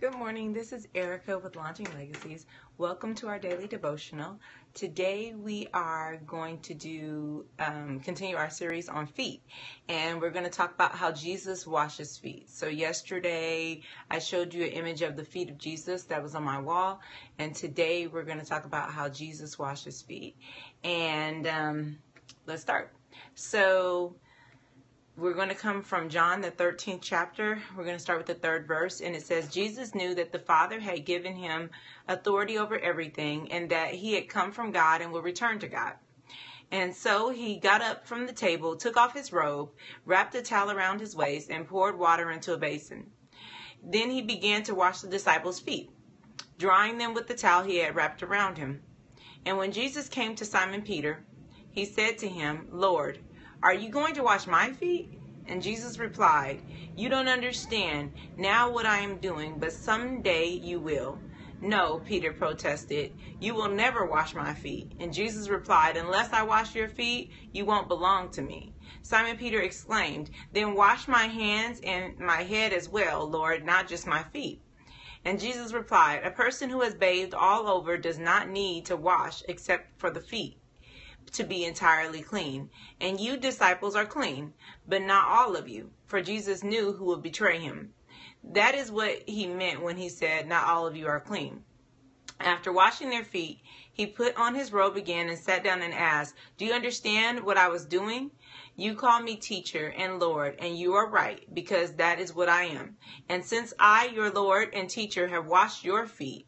Good morning. This is Erica with Launching Legacies. Welcome to our daily devotional. Today we are going to continue our series on feet, and we're going to talk about how Jesus washes feet. So yesterday I showed you an image of the feet of Jesus that was on my wall, and today we're going to talk about how Jesus washes feet. And let's start. So we're going to come from John, the 13th chapter. We're going to start with the 3rd verse, and it says, Jesus knew that the Father had given him authority over everything, and that he had come from God and would return to God. And so he got up from the table, took off his robe, wrapped a towel around his waist, and poured water into a basin. Then he began to wash the disciples' feet, drying them with the towel he had wrapped around him. And when Jesus came to Simon Peter, he said to him, Lord, are you going to wash my feet? And Jesus replied, you don't understand now what I am doing, but someday you will. No, Peter protested, you will never wash my feet. And Jesus replied, unless I wash your feet, you won't belong to me. Simon Peter exclaimed, then wash my hands and my head as well, Lord, not just my feet. And Jesus replied, a person who has bathed all over does not need to wash except for the feet, to be entirely clean. And you disciples are clean, but not all of you. For Jesus knew who would betray him. That is what he meant when he said, not all of you are clean. After washing their feet, he put on his robe again and sat down and asked, do you understand what I was doing? You call me teacher and Lord, and you are right, because that is what I am. And since I, your Lord and teacher, have washed your feet,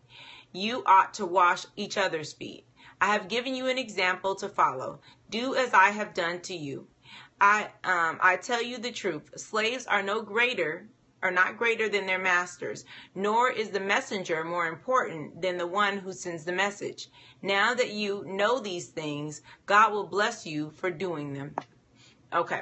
you ought to wash each other's feet. I have given you an example to follow. Do as I have done to you. I tell you the truth. Slaves are not greater than their masters, nor is the messenger more important than the one who sends the message. Now that you know these things, God will bless you for doing them. Okay.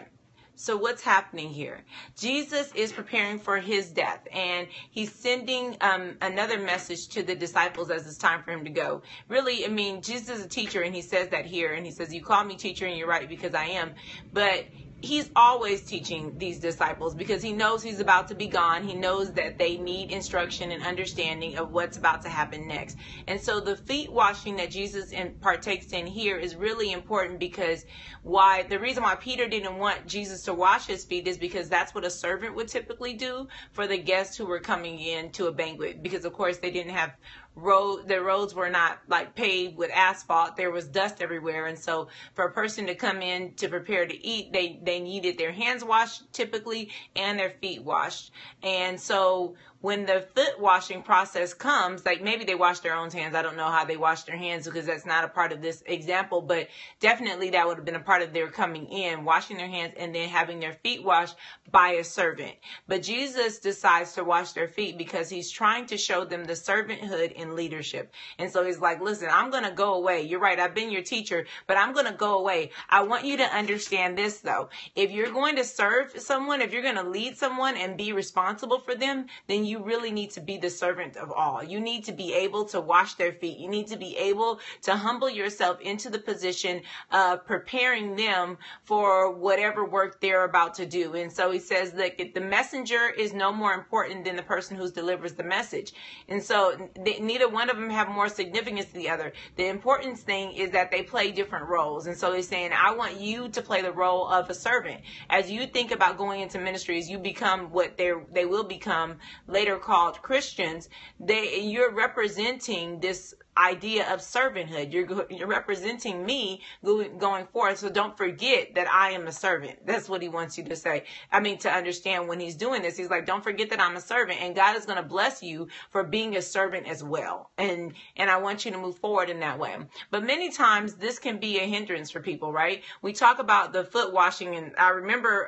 So what's happening here? Jesus is preparing for his death, and he's sending another message to the disciples as it's time for him to go. Really, I mean, Jesus is a teacher, and he says that here, and he says, you call me teacher, and you're right, because I am. But he's always teaching these disciples because he knows he's about to be gone. He knows that they need instruction and understanding of what's about to happen next. And so the feet washing that Jesus partakes in here is really important, because the reason why Peter didn't want Jesus to wash his feet is because that's what a servant would typically do for the guests who were coming in to a banquet, because of course they didn't have the roads were not like paved with asphalt. There was dust everywhere. And so for a person to come in to prepare to eat, they needed their hands washed typically and their feet washed. And so when the foot washing process comes, like maybe they wash their own hands. I don't know how they wash their hands because that's not a part of this example, but definitely that would have been a part of their coming in, washing their hands and then having their feet washed by a servant. But Jesus decides to wash their feet because he's trying to show them the servanthood in leadership. And so he's like, listen, I'm going to go away. You're right. I've been your teacher, but I'm going to go away. I want you to understand this though. If you're going to serve someone, if you're going to lead someone and be responsible for them, then you really need to be the servant of all. You need to be able to wash their feet. You need to be able to humble yourself into the position of preparing them for whatever work they're about to do. And so he says that the messenger is no more important than the person who delivers the message. And so neither one of them have more significance than the other. The important thing is that they play different roles. And so he's saying, I want you to play the role of a servant. As you think about going into ministries, you become what they will become later called Christians. You're representing this idea of servanthood. You're representing me going forward. So don't forget that I am a servant. That's what he wants you to say. I mean, to understand when he's doing this, he's like, don't forget that I'm a servant, and God is going to bless you for being a servant as well. And I want you to move forward in that way. But many times this can be a hindrance for people, right? We talk about the foot washing, and I remember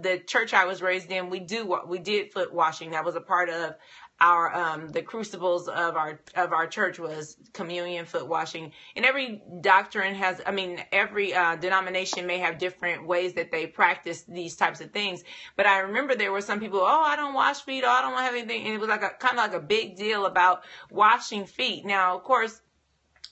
the church I was raised in, we did foot washing. That was a part of the crucibles of our church was communion, foot washing. And every doctrine has, every denomination may have different ways that they practice these types of things. But I remember there were some people, I don't wash feet, I don't have anything. And it was like kind of like a big deal about washing feet. Now, of course,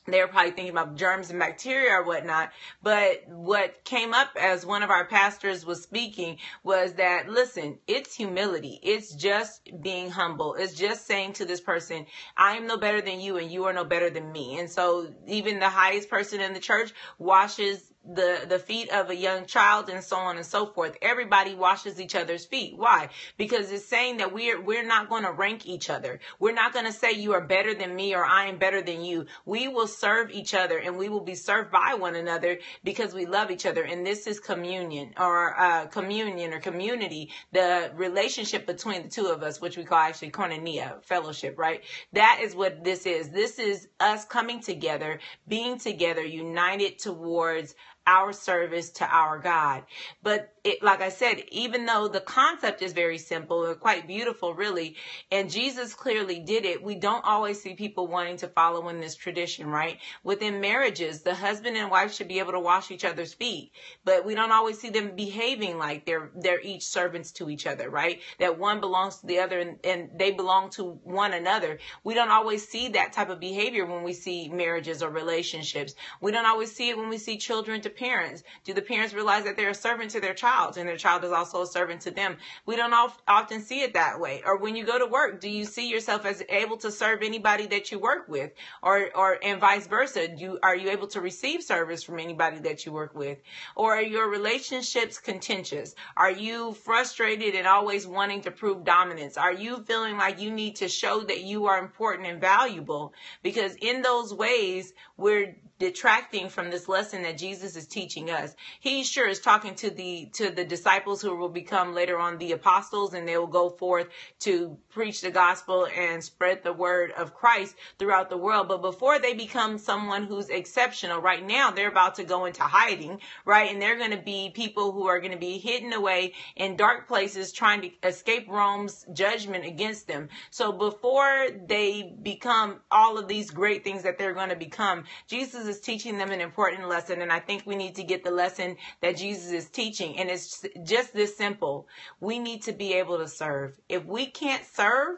they were probably thinking about germs and bacteria or whatnot. But what came up as one of our pastors was speaking was that, listen, it's humility. It's just being humble. It's just saying to this person, I am no better than you and you are no better than me. And so even the highest person in the church washes the feet of a young child, and so on and so forth. Everybody washes each other's feet. Why? Because it's saying that we're not going to rank each other. We're not going to say you are better than me or I am better than you. We will serve each other, and we will be served by one another because we love each other. And this is communion or community, the relationship between the two of us, which we call actually koinonia, fellowship, right? That is what this is. This is us coming together, being together, united towards our service to our God. But like I said, even though the concept is very simple and quite beautiful, really, and Jesus clearly did it, we don't always see people wanting to follow in this tradition, right? Within marriages, the husband and wife should be able to wash each other's feet, but we don't always see them behaving like they're each servants to each other, right? That one belongs to the other and they belong to one another. We don't always see that type of behavior when we see marriages or relationships. We don't always see it when we see children to parents. Do the parents realize that they're a servant to their child and their child is also a servant to them? We don't often see it that way. Or when you go to work, do you see yourself as able to serve anybody that you work with? Or and vice versa? Are you able to receive service from anybody that you work with? Or are your relationships contentious? Are you frustrated and always wanting to prove dominance? Are you feeling like you need to show that you are important and valuable? Because in those ways, we're detracting from this lesson that Jesus is teaching us. He sure is talking to the disciples who will become later on the apostles, and they will go forth to preach the gospel and spread the word of Christ throughout the world. But before they become someone who's exceptional, right now they're about to go into hiding, right? And they're going to be people who are going to be hidden away in dark places trying to escape Rome's judgment against them. So before they become all of these great things that they're going to become, Jesus is teaching them an important lesson, and I think we need to get the lesson that Jesus is teaching, and it's just this simple. We need to be able to serve. If we can't serve,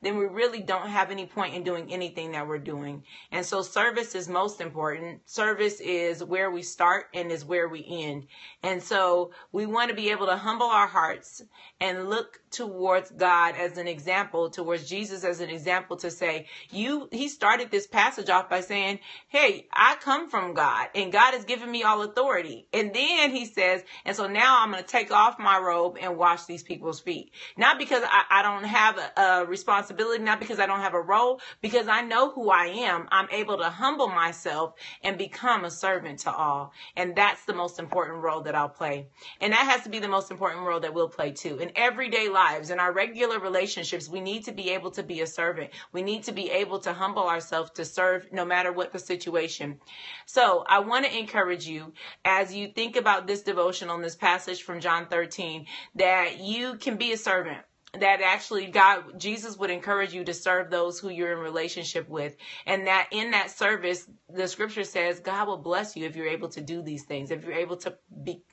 then we really don't have any point in doing anything that we're doing. And so service is most important. Service is where we start and is where we end. And so we want to be able to humble our hearts and look towards God as an example, towards Jesus as an example, to say, he started this passage off by saying, hey, I come from God and God has given me all authority. And then he says, and so now I'm going to take off my robe and wash these people's feet. Not because I don't have a responsibility, not because I don't have a role, because I know who I am. I'm able to humble myself and become a servant to all. And that's the most important role that I'll play. And that has to be the most important role that we'll play too. In everyday lives, in our regular relationships, we need to be able to be a servant. We need to be able to humble ourselves to serve no matter what the situation. So I want to encourage you, as you think about this devotional, this passage from John 13, that you can be a servant. That actually Jesus would encourage you to serve those who you're in relationship with. And that in that service, the scripture says God will bless you if you're able to do these things, if you're able to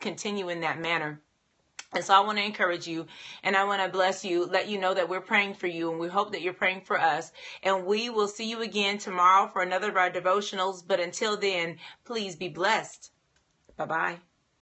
continue in that manner. And so I want to encourage you, and I want to bless you, let you know that we're praying for you, and we hope that you're praying for us. And we will see you again tomorrow for another of our devotionals. But until then, please be blessed. Bye-bye.